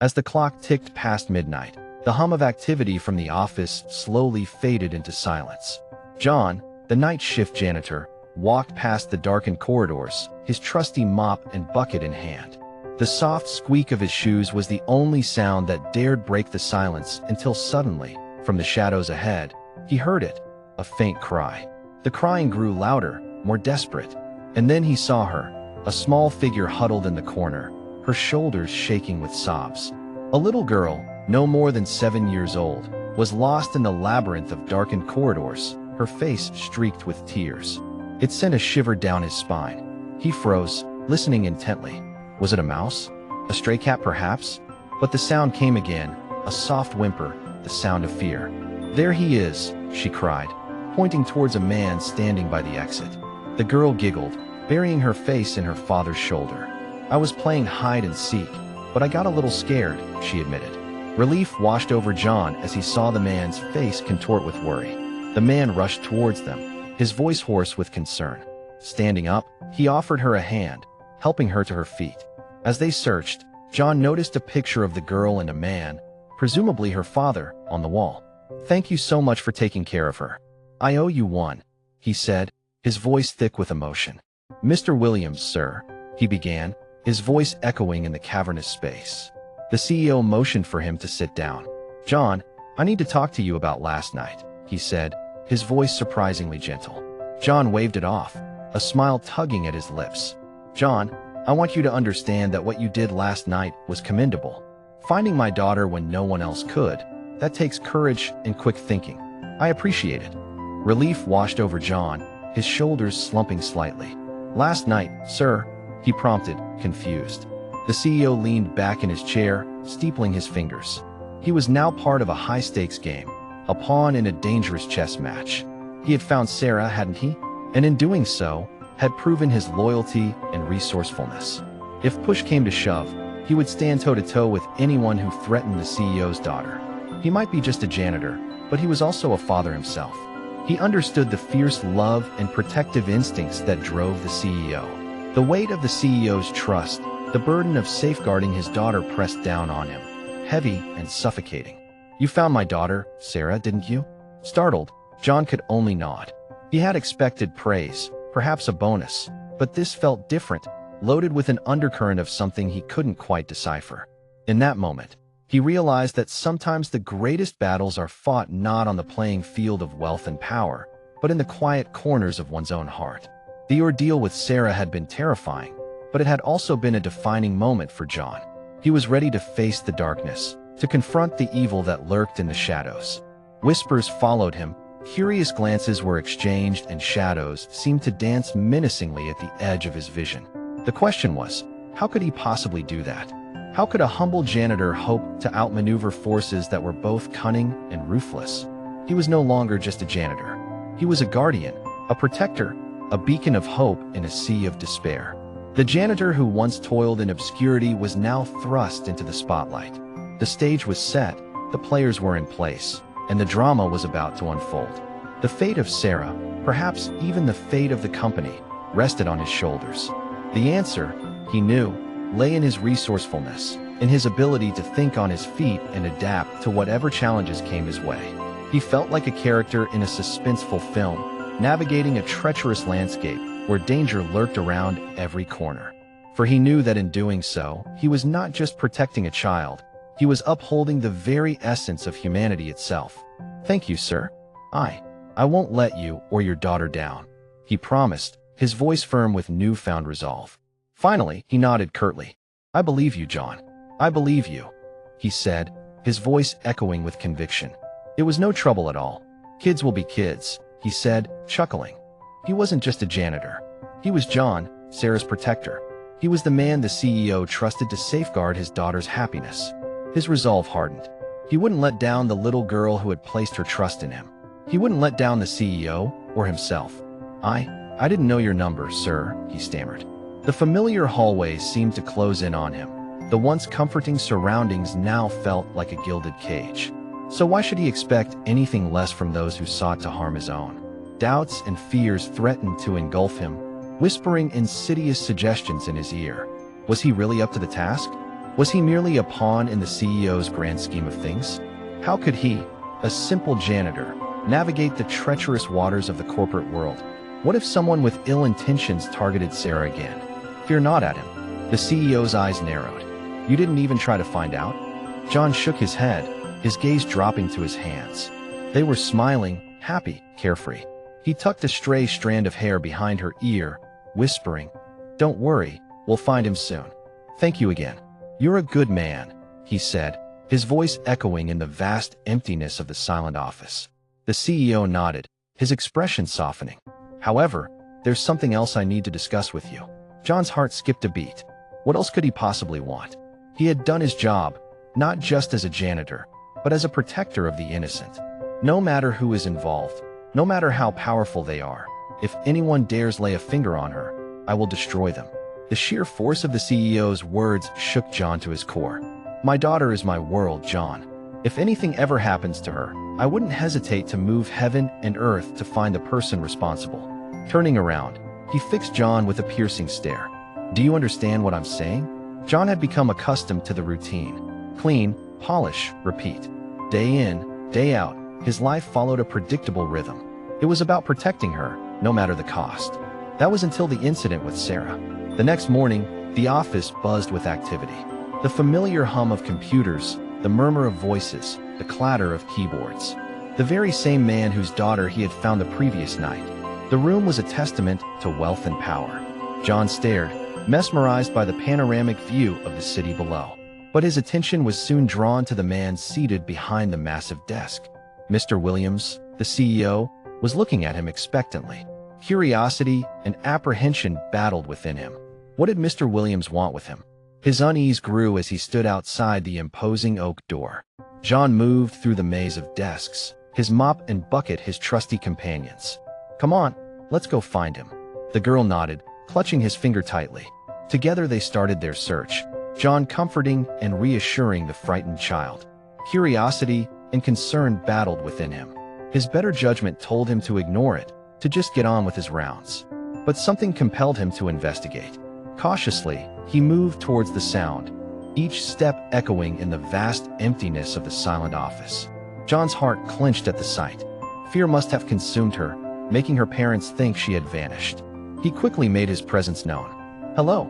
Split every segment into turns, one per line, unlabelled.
As the clock ticked past midnight, the hum of activity from the office slowly faded into silence. John, the night shift janitor, walked past the darkened corridors, his trusty mop and bucket in hand. The soft squeak of his shoes was the only sound that dared break the silence until suddenly, from the shadows ahead, he heard it, a faint cry. The crying grew louder, more desperate, and then he saw her, a small figure huddled in the corner, her shoulders shaking with sobs. A little girl, no more than 7 years old, was lost in the labyrinth of darkened corridors, her face streaked with tears. It sent a shiver down his spine. He froze, listening intently. Was it a mouse? A stray cat perhaps? But the sound came again, a soft whimper, the sound of fear. "There he is," she cried, pointing towards a man standing by the exit. The girl giggled, burying her face in her father's shoulder. "I was playing hide and seek, but I got a little scared," she admitted. Relief washed over John as he saw the man's face contort with worry. The man rushed towards them, his voice hoarse with concern. Standing up, he offered her a hand, helping her to her feet. As they searched, John noticed a picture of the girl and a man, presumably her father, on the wall. "Thank you so much for taking care of her. I owe you one," he said, his voice thick with emotion. "Mr. Williams, sir," he began, his voice echoing in the cavernous space. The CEO motioned for him to sit down. "John, I need to talk to you about last night," he said, his voice surprisingly gentle. John waved it off, a smile tugging at his lips. "John, I want you to understand that what you did last night was commendable. Finding my daughter when no one else could, that takes courage and quick thinking. I appreciate it." Relief washed over John, his shoulders slumping slightly. "Last night, sir," he prompted, confused. The CEO leaned back in his chair, steepling his fingers. He was now part of a high-stakes game, a pawn in a dangerous chess match. He had found Sarah, hadn't he? And in doing so, had proven his loyalty and resourcefulness. If push came to shove, he would stand toe-to-toe with anyone who threatened the CEO's daughter. He might be just a janitor, but he was also a father himself. He understood the fierce love and protective instincts that drove the CEO. The weight of the CEO's trust, the burden of safeguarding his daughter pressed down on him, heavy and suffocating. "You found my daughter, Sarah, didn't you?" Startled, John could only nod. He had expected praise, perhaps a bonus, but this felt different, loaded with an undercurrent of something he couldn't quite decipher. In that moment, he realized that sometimes the greatest battles are fought not on the playing field of wealth and power, but in the quiet corners of one's own heart. The ordeal with Sarah had been terrifying, but it had also been a defining moment for John. He was ready to face the darkness, to confront the evil that lurked in the shadows. Whispers followed him, curious glances were exchanged, and shadows seemed to dance menacingly at the edge of his vision. The question was, how could he possibly do that? How could a humble janitor hope to outmaneuver forces that were both cunning and ruthless? He was no longer just a janitor. He was a guardian, a protector, a beacon of hope in a sea of despair. The janitor who once toiled in obscurity was now thrust into the spotlight. The stage was set, the players were in place, and the drama was about to unfold. The fate of Sarah, perhaps even the fate of the company, rested on his shoulders. The answer, he knew, lay in his resourcefulness, in his ability to think on his feet and adapt to whatever challenges came his way. He felt like a character in a suspenseful film, navigating a treacherous landscape where danger lurked around every corner. For he knew that in doing so, he was not just protecting a child, he was upholding the very essence of humanity itself. "Thank you, sir. I won't let you or your daughter down," he promised, his voice firm with newfound resolve. Finally, he nodded curtly. "I believe you, John. I believe you," he said, his voice echoing with conviction. "It was no trouble at all. Kids will be kids," he said, chuckling. He wasn't just a janitor. He was John, Sarah's protector. He was the man the CEO trusted to safeguard his daughter's happiness. His resolve hardened. He wouldn't let down the little girl who had placed her trust in him. He wouldn't let down the CEO or himself. I didn't know your number, sir," he stammered. The familiar hallways seemed to close in on him. The once comforting surroundings now felt like a gilded cage. So why should he expect anything less from those who sought to harm his own? Doubts and fears threatened to engulf him, whispering insidious suggestions in his ear. Was he really up to the task? Was he merely a pawn in the CEO's grand scheme of things? How could he, a simple janitor, navigate the treacherous waters of the corporate world? What if someone with ill intentions targeted Sarah again? Fear not, Adam. The CEO's eyes narrowed. You didn't even try to find out? John shook his head, his gaze dropping to his hands. They were smiling, happy, carefree. He tucked a stray strand of hair behind her ear, whispering, "Don't worry, we'll find him soon. Thank you again. You're a good man," he said, his voice echoing in the vast emptiness of the silent office. The CEO nodded, his expression softening. "However, there's something else I need to discuss with you." John's heart skipped a beat. What else could he possibly want? He had done his job, not just as a janitor, but as a protector of the innocent. No matter who is involved, no matter how powerful they are, if anyone dares lay a finger on her, I will destroy them. The sheer force of the CEO's words shook John to his core. "My daughter is my world, John. If anything ever happens to her, I wouldn't hesitate to move heaven and earth to find the person responsible." Turning around, he fixed John with a piercing stare. "Do you understand what I'm saying?" John had become accustomed to the routine. Clean, polish, repeat. Day in, day out, his life followed a predictable rhythm. It was about protecting her, no matter the cost. That was until the incident with Sarah. The next morning, the office buzzed with activity. The familiar hum of computers, the murmur of voices, the clatter of keyboards. The very same man whose daughter he had found the previous night. The room was a testament to wealth and power. John stared, mesmerized by the panoramic view of the city below. But his attention was soon drawn to the man seated behind the massive desk. Mr. Williams, the CEO, was looking at him expectantly. Curiosity and apprehension battled within him. What did Mr. Williams want with him? His unease grew as he stood outside the imposing oak door. John moved through the maze of desks, his mop and bucket his trusty companions. "Come on, let's go find him." The girl nodded, clutching his finger tightly. Together they started their search, John comforting and reassuring the frightened child. Curiosity and concern battled within him. His better judgment told him to ignore it, to just get on with his rounds. But something compelled him to investigate. Cautiously, he moved towards the sound, each step echoing in the vast emptiness of the silent office. John's heart clenched at the sight. Fear must have consumed her, making her parents think she had vanished. He quickly made his presence known. "Hello,"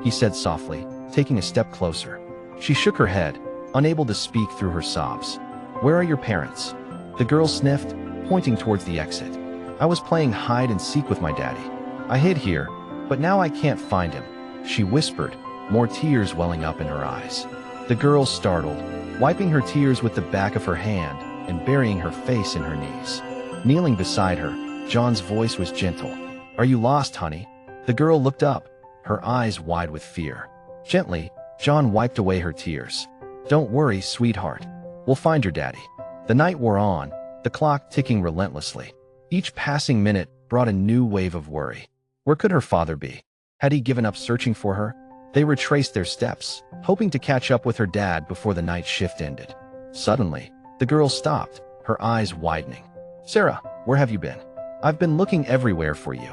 he said softly, taking a step closer. She shook her head, unable to speak through her sobs. "Where are your parents?" The girl sniffed, pointing towards the exit. "I was playing hide and seek with my daddy. I hid here, but now I can't find him," she whispered, more tears welling up in her eyes. The girl startled, wiping her tears with the back of her hand and burying her face in her knees. Kneeling beside her, John's voice was gentle. "Are you lost, honey?" The girl looked up, her eyes wide with fear. Gently, John wiped away her tears. "Don't worry, sweetheart. We'll find your daddy." The night wore on, the clock ticking relentlessly. Each passing minute brought a new wave of worry. Where could her father be? Had he given up searching for her? They retraced their steps, hoping to catch up with her dad before the night shift ended. Suddenly, the girl stopped, her eyes widening. "Sarah, where have you been?" "I've been looking everywhere for you,"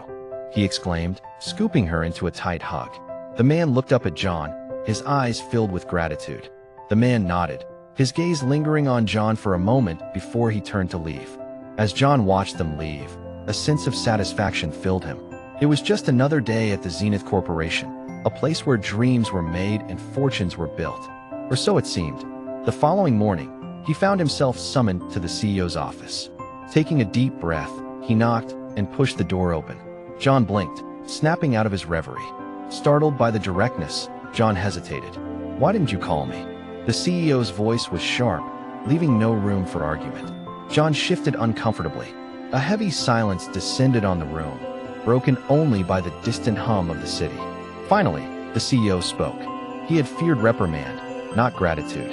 he exclaimed, scooping her into a tight hug. The man looked up at John, his eyes filled with gratitude. The man nodded, his gaze lingering on John for a moment before he turned to leave. As John watched them leave, a sense of satisfaction filled him. It was just another day at the Zenith Corporation, a place where dreams were made and fortunes were built. Or so it seemed. The following morning, he found himself summoned to the CEO's office. Taking a deep breath, he knocked and pushed the door open. John blinked, snapping out of his reverie. Startled by the directness, John hesitated. "Why didn't you call me?" The CEO's voice was sharp, leaving no room for argument. John shifted uncomfortably. A heavy silence descended on the room, broken only by the distant hum of the city. Finally, the CEO spoke. He had feared reprimand, not gratitude.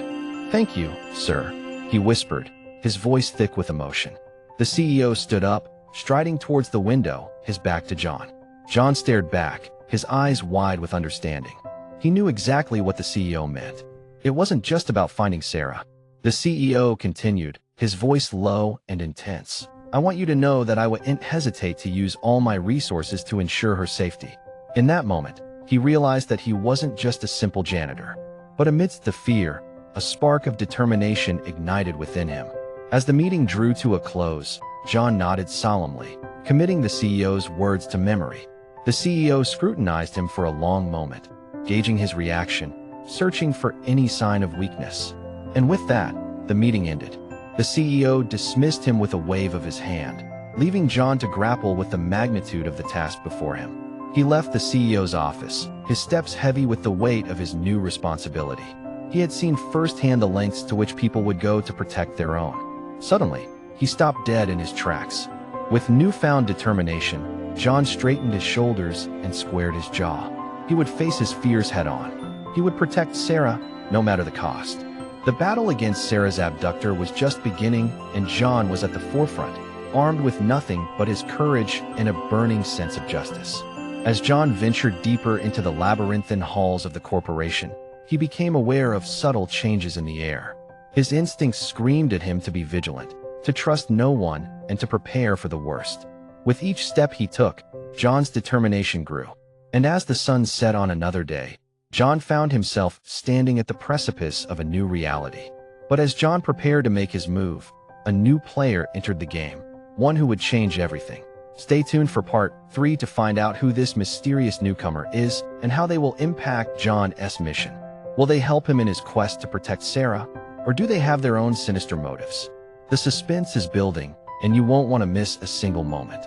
"Thank you, sir," he whispered, his voice thick with emotion. The CEO stood up, striding towards the window, his back to John. John stared back, his eyes wide with understanding. He knew exactly what the CEO meant. It wasn't just about finding Sarah. The CEO continued, his voice low and intense. "I want you to know that I wouldn't hesitate to use all my resources to ensure her safety." In that moment, he realized that he wasn't just a simple janitor. But amidst the fear, a spark of determination ignited within him. As the meeting drew to a close, John nodded solemnly, committing the CEO's words to memory. The CEO scrutinized him for a long moment, gauging his reaction, searching for any sign of weakness. And with that, the meeting ended. The CEO dismissed him with a wave of his hand, leaving John to grapple with the magnitude of the task before him. He left the CEO's office, his steps heavy with the weight of his new responsibility. He had seen firsthand the lengths to which people would go to protect their own. Suddenly, he stopped dead in his tracks. With newfound determination, John straightened his shoulders and squared his jaw. He would face his fears head-on. He would protect Sarah, no matter the cost. The battle against Sarah's abductor was just beginning, and John was at the forefront, armed with nothing but his courage and a burning sense of justice. As John ventured deeper into the labyrinthine halls of the corporation, he became aware of subtle changes in the air. His instincts screamed at him to be vigilant, to trust no one, and to prepare for the worst. With each step he took, John's determination grew. And as the sun set on another day, John found himself standing at the precipice of a new reality. But as John prepared to make his move, a new player entered the game, one who would change everything. Stay tuned for part 3 to find out who this mysterious newcomer is and how they will impact John's mission. Will they help him in his quest to protect Sarah, or do they have their own sinister motives? The suspense is building, and you won't want to miss a single moment.